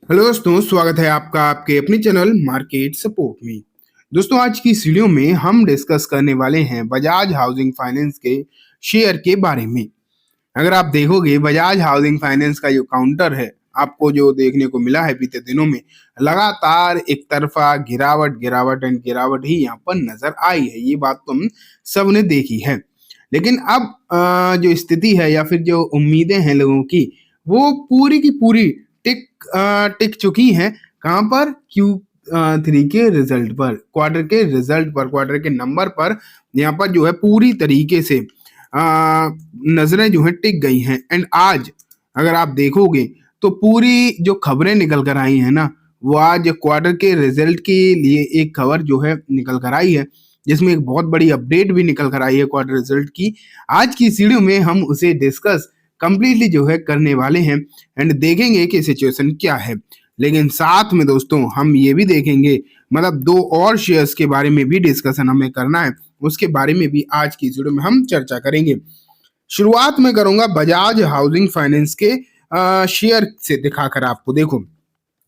Hello दोस्तों, स्वागत है आपका आपके अपने चैनल मार्केट सपोर्ट में। दोस्तों, आज की इस वीडियो में हम डिस्कस करने वाले हैं बजाज हाउसिंग फाइनेंस के शेयर के बारे में। अगर आप देखोगे बजाज हाउसिंग फाइनेंस का जो काउंटर है, आपको जो देखने को मिला है बीते दिनों में, लगातार एक तरफा गिरावट गिरावट एंड गिरावट ही यहाँ पर नजर आई है। ये बात तो हम सबने देखी है। लेकिन अब जो स्थिति है या फिर जो उम्मीदें हैं लोगों की, वो पूरी की पूरी टिक टिक चुकी हैं। कहाँ पर? Q3 के रिजल्ट पर, क्वार्टर के रिजल्ट पर, क्वार्टर के नंबर पर। यहाँ पर जो है पूरी तरीके से नजरें जो है टिक गई हैं। एंड आज अगर आप देखोगे तो पूरी जो खबरें निकल कर आई हैं ना, वो आज क्वार्टर के रिजल्ट के लिए एक खबर जो है निकल कर आई है, जिसमें एक बहुत बड़ी अपडेट भी निकल कर आई है क्वार्टर रिजल्ट की। आज की इस वीडियो में हम उसे डिस्कस कंप्लीटली जो है करने वाले हैं एंड देखेंगे कि सिचुएशन क्या है। लेकिन साथ में दोस्तों हम ये भी देखेंगे, मतलब दो और शेयर्स के बारे में भी डिस्कशन हमें करना है, उसके बारे में भी आज की इस वीडियो में हम चर्चा करेंगे। शुरुआत में करूंगा बजाज हाउसिंग फाइनेंस के शेयर से दिखाकर आपको। देखो,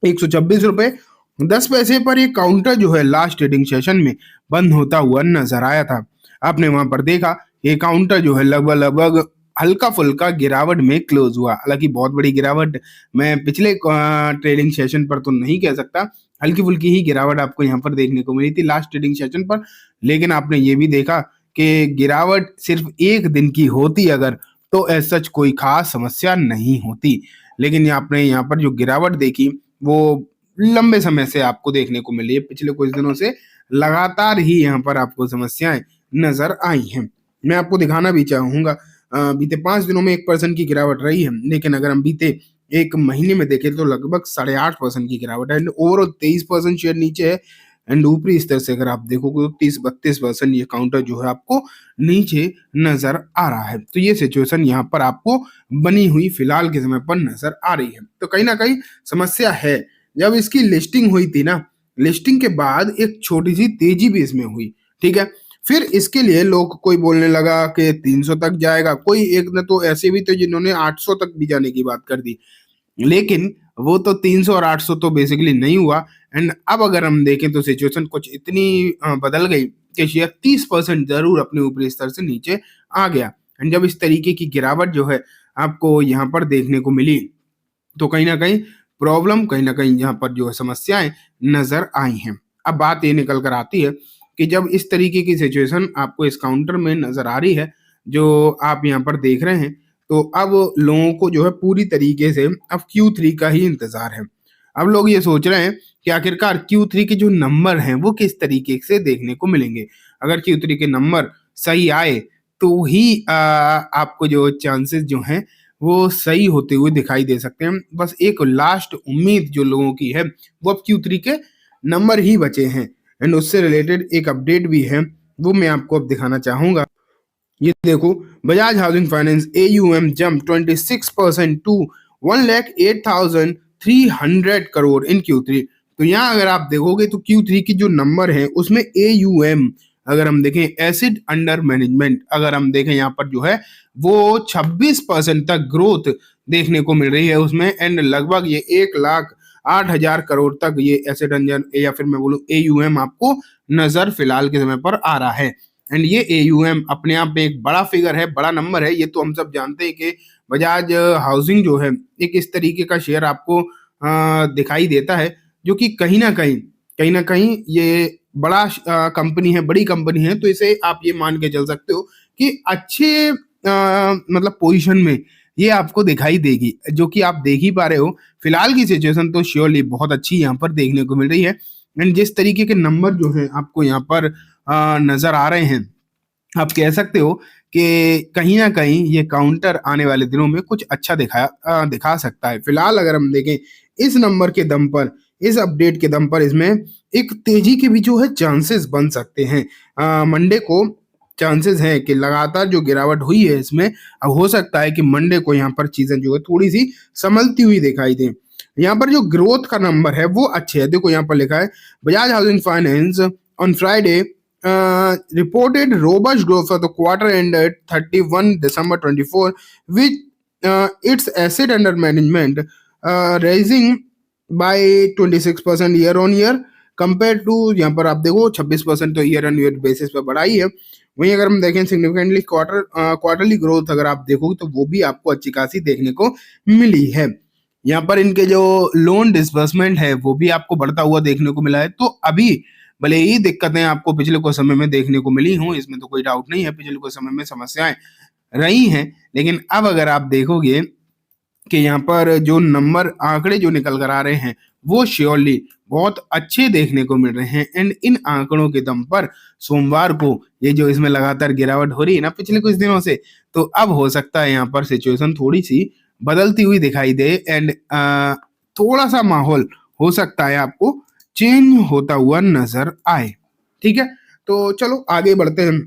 126 रुपए 10 पैसे पर ये काउंटर जो है लास्ट ट्रेडिंग सेशन में बंद होता हुआ नजर आया था। आपने वहां पर देखा ये काउंटर जो है लगभग लगभग हल्का फुल्का गिरावट में क्लोज हुआ। हालांकि बहुत बड़ी गिरावट मैं पिछले ट्रेडिंग सेशन पर तो नहीं कह सकता, हल्की फुल्की ही गिरावट आपको यहाँ पर देखने को मिली थी लास्ट ट्रेडिंग सेशन पर। लेकिन आपने ये भी देखा कि गिरावट सिर्फ एक दिन की होती अगर, तो ऐसा कोई खास समस्या नहीं होती। लेकिन आपने यहाँ पर जो गिरावट देखी वो लंबे समय से आपको देखने को मिली है। पिछले कुछ दिनों से लगातार ही यहाँ पर आपको समस्याएं नजर आई हैं। मैं आपको दिखाना भी चाहूंगा, बीते 5 दिनों में 1% की गिरावट रही है। लेकिन अगर हम बीते एक महीने में देखें तो लगभग 8.5% की गिरावट है। ओवरऑल 23% शेयर नीचे है। एंड ऊपरी स्तर से अगर आप देखोगे तो 30-32% ये काउंटर जो है आपको नीचे नजर आ रहा है। तो ये सिचुएशन यहाँ पर आपको बनी हुई फिलहाल के समय पर नजर आ रही है। तो कहीं ना कहीं समस्या है। जब इसकी लिस्टिंग हुई थी ना, लिस्टिंग के बाद एक छोटी सी तेजी भी इसमें हुई, ठीक है। फिर इसके लिए लोग कोई बोलने लगा कि 300 तक जाएगा, कोई एक ने तो ऐसे भी थे जिन्होंने 800 तक भी जाने की बात कर दी। लेकिन वो तो 300 और 800 तो बेसिकली नहीं हुआ। एंड अब अगर हम देखें तो सिचुएशन कुछ इतनी बदल गई कि शेयर 30% जरूर अपने ऊपरी स्तर से नीचे आ गया। एंड जब इस तरीके की गिरावट जो है आपको यहाँ पर देखने को मिली, तो कहीं ना कहीं प्रॉब्लम, कहीं ना कहीं यहाँ पर जो है समस्याएं नजर आई हैं। अब बात ये निकल कर आती है कि जब इस तरीके की सिचुएशन आपको इस काउंटर में नजर आ रही है जो आप यहाँ पर देख रहे हैं, तो अब लोगों को जो है पूरी तरीके से अब Q3 का ही इंतजार है। अब लोग ये सोच रहे हैं कि आखिरकार Q3 के जो नंबर हैं वो किस तरीके से देखने को मिलेंगे। अगर Q3 के नंबर सही आए तो ही आपको जो चांसेस जो हैं वो सही होते हुए दिखाई दे सकते हैं। बस एक लास्ट उम्मीद जो लोगों की है वो अब Q3 के नंबर ही बचे हैं। एंड उससे रिलेटेड एक अपडेट भी है, वो मैं आपको अब दिखाना चाहूंगा। ये देखो, Bajaj housing finance AUM jump 26% to 1,08,300 crore in Q3। तो यहाँ अगर आप देखोगे तो Q3 की जो नंबर है उसमें AUM अगर हम देखें, एसिड अंडर मैनेजमेंट अगर हम देखें यहाँ पर जो है वो 26% तक ग्रोथ देखने को मिल रही है उसमें। एंड लगभग ये 1,08,000 करोड़ तक ये एसिड अंडर या फिर मैं बोलूँ AUM आपको नजर फिलहाल के समय पर आ रहा है। एंड ये AUM अपने आप में एक बड़ा फिगर है, बड़ा नंबर है। ये तो हम सब जानते हैं कि बजाज हाउसिंग जो है एक इस तरीके का शेयर आपको दिखाई देता है जो कि कहीं ना कहीं ये बड़ा कंपनी है, बड़ी कंपनी है। तो इसे आप ये मान के चल सकते हो कि अच्छे मतलब पोजीशन में ये आपको दिखाई देगी, जो कि आप देख ही पा रहे हो। फिलहाल की सिचुएशन तो श्योरली बहुत अच्छी यहाँ पर देखने को मिल रही है। एंड जिस तरीके के नंबर जो है आपको यहाँ पर नजर आ रहे हैं, आप कह सकते हो कि कहीं ना कहीं ये काउंटर आने वाले दिनों में कुछ अच्छा दिखा सकता है। फिलहाल अगर हम देखें इस नंबर के दम पर, इस अपडेट के दम पर इसमें एक तेजी के भी जो है चांसेस बन सकते हैं। मंडे को चांसेस है कि लगातार जो गिरावट हुई है इसमें, अब हो सकता है कि मंडे को यहाँ पर चीजें जो है थोड़ी सी संभलती हुई दिखाई दें। यहाँ पर जो ग्रोथ का नंबर है वो अच्छे है। देखो यहाँ पर लिखा है Bajaj housing finance on Friday reported robust growth for the quarter ended 31 December 24, with its asset under management rising by 26% year on year compare to, यहाँ पर आप देखो 26% तो ईयर ऑन ईयर बेसिस पे बढ़ाई है। वहीं अगर हम देखें सिग्निफिकेंटली क्वार्टरली ग्रोथ अगर आप देखोगे तो वो भी आपको अच्छी खासी देखने को मिली है। यहाँ पर इनके जो लोन डिसबर्समेंट है वो भी आपको बढ़ता हुआ देखने को मिला है। तो अभी भले ही दिक्कतें आपको पिछले कुछ समय में देखने को मिली हों, इसमें तो कोई डाउट नहीं है, पिछले कुछ समय में समस्याएं रही हैं, लेकिन अब अगर आप देखोगे कि यहाँ पर जो नंबर आंकड़े जो निकल कर आ रहे हैं वो श्योरली बहुत अच्छे देखने को मिल रहे हैं। एंड इन आंकड़ों के दम पर सोमवार को ये जो इसमें लगातार गिरावट हो रही है ना पिछले कुछ दिनों से, तो अब हो सकता है यहाँ पर सिचुएशन थोड़ी सी बदलती हुई दिखाई दे। एंड थोड़ा सा माहौल हो सकता है आपको चेंज होता हुआ नजर आए। ठीक है, तो चलो आगे बढ़ते हैं।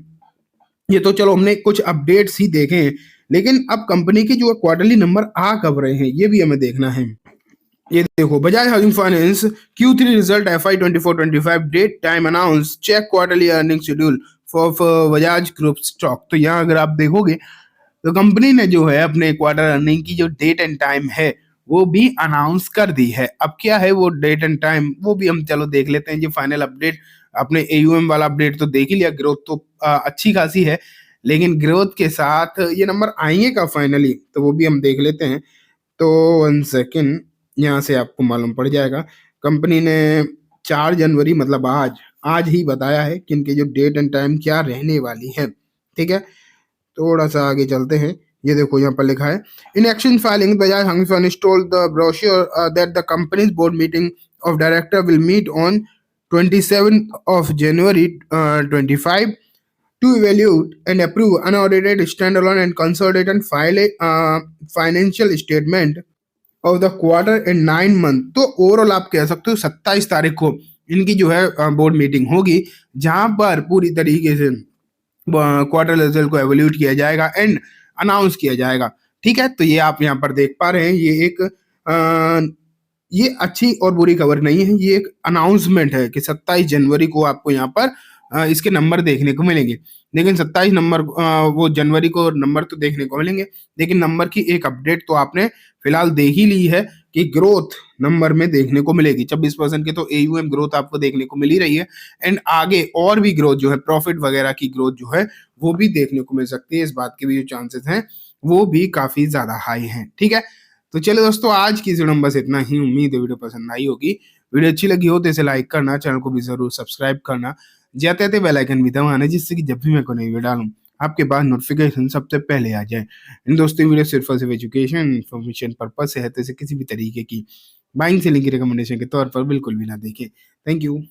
ये तो चलो हमने कुछ अपडेट्स ही देखे हैं, लेकिन अब कंपनी के जो क्वार्टरली नंबर आ कब रहे हैं ये भी हमें देखना है। ये देखो, Bajaj housing finance Q3 result FY 24-25 date time announce, check quarterly earning schedule for Bajaj group stock. तो यहाँ अगर आप देखोगे तो कंपनी ने जो है अपने क्वार्टर अर्निंग की जो डेट एंड टाइम है वो भी अनाउंस कर दी है। अब क्या है वो डेट एंड टाइम वो भी हम चलो देख लेते हैं। जो फाइनल अपडेट अपने AUM वाला अपडेट तो देख ही लिया, ग्रोथ तो अच्छी खासी है, लेकिन ग्रोथ के साथ ये नंबर आएंगे का फाइनली तो वो भी हम देख लेते हैं। तो 1 सेकेंड, यहाँ से आपको मालूम पड़ जाएगा। कंपनी ने 4 जनवरी मतलब आज ही बताया है कि इनके जो डेट एंड टाइम क्या रहने वाली है। ठीक है, थोड़ा सा आगे चलते हैं। ये देखो यहाँ पर लिखा है, in action filing Bajaj housing finance told the brochure that the company's board meeting of director will meet on 27th of January 25 to evaluate and approve unaudited standalone and consolidated financial statement of the quarter and 9 month। तो overall आप कह सकते हो 27 तारीख को इनकी जो है बोर्ड मीटिंग होगी, जहां पर पूरी तरीके से क्वार्टर रिजल्ट को एवोल्यूट किया जाएगा एंड अनाउंस किया जाएगा। ठीक है, तो ये आप यहाँ पर देख पा रहे हैं, ये एक ये अच्छी और बुरी खबर नहीं है, ये एक अनाउंसमेंट है कि 27 जनवरी को आपको यहाँ पर इसके नंबर देखने को मिलेंगे। लेकिन 27 नंबर वो जनवरी को नंबर तो देखने को मिलेंगे, लेकिन नंबर की एक अपडेट तो आपने फिलहाल देख ही ली है कि ग्रोथ नंबर में देखने को मिलेगी। 26% की तो AUM ग्रोथ आपको देखने को मिल ही रही है, एंड आगे और भी ग्रोथ जो है प्रॉफिट वगैरह की ग्रोथ जो है वो भी देखने को मिल सकती है। इस बात के भी जो चांसेस हैं वो भी काफी ज्यादा हाई हैं। ठीक है, तो चलो दोस्तों, आज की वीडियो में बस इतना ही। उम्मीद है वीडियो पसंद आई होगी। वीडियो अच्छी लगी हो तो इसे लाइक करना, चैनल को भी जरूर सब्सक्राइब करना, जाते जाते बेल आइकन भी दबाना, जिससे कि जब भी मैं कोई नई वीडियो डालूं आपके पास नोटिफिकेशन सबसे पहले आ जाए। इन दोस्तों वीडियो सिर्फ और सिर्फ एजुकेशन इन्फॉर्मेशन पर्पज से है, तो इसे किसी भी तरीके की बाइंग सेलिंग की रिकमेंडेशन के तौर पर बिल्कुल भी ना देखें। Thank you.